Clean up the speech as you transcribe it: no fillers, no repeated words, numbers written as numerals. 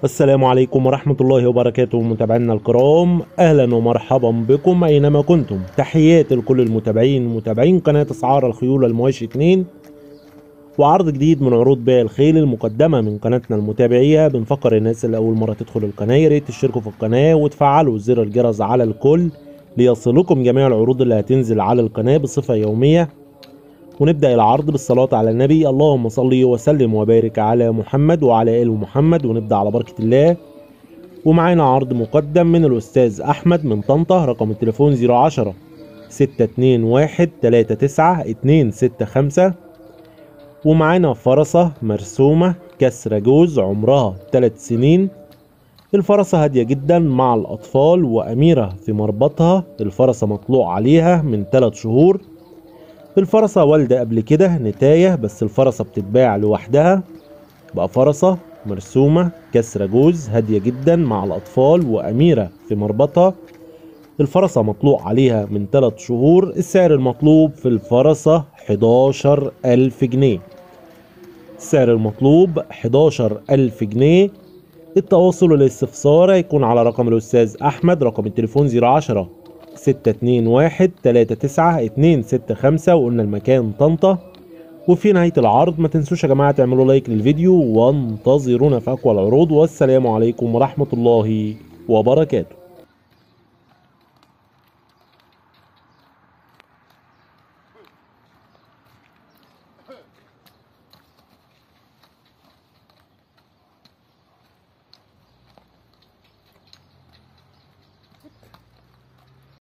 السلام عليكم ورحمة الله وبركاته متابعينا الكرام، أهلا ومرحبا بكم أينما كنتم. تحياتي لكل المتابعين متابعين قناة أسعار الخيول المواشي 2، وعرض جديد من عروض بيع الخيل المقدمة من قناتنا المتابعية. بنفكر الناس اللي أول مرة تدخل القناة ياريت تشتركوا في القناة وتفعلوا زر الجرس على الكل ليصلكم جميع العروض اللي هتنزل على القناة بصفة يومية. ونبدأ العرض بالصلاة على النبي، اللهم صل وسلم وبارك على محمد وعلى آل محمد. ونبدأ على بركة الله. ومعانا عرض مقدم من الأستاذ أحمد من طنطا، رقم التليفون 010 621 39265. ومعانا فرسة مرسومة كسر جوز عمرها 3 سنين. الفرسة هادية جدا مع الأطفال وأميرة في مربطها. الفرسة مطلوع عليها من 3 شهور. الفرسة والدة قبل كده نتاية، بس الفرسة بتتباع لوحدها. بقى فرسة مرسومة كسر جوز هادية جدا مع الأطفال وأميرة في مربطها. الفرسة مطلوع عليها من 3 شهور. السعر المطلوب في الفرسة 11,000 جنيه. السعر المطلوب 11,000 جنيه. التواصل والاستفسار هيكون على رقم الأستاذ أحمد، رقم التليفون 010 621 39265. وقلنا المكان طنطا. وفي نهاية العرض ما تنسوش يا جماعة تعملوا لايك للفيديو وانتظرونا في أقوى العروض، والسلام عليكم ورحمة الله وبركاته.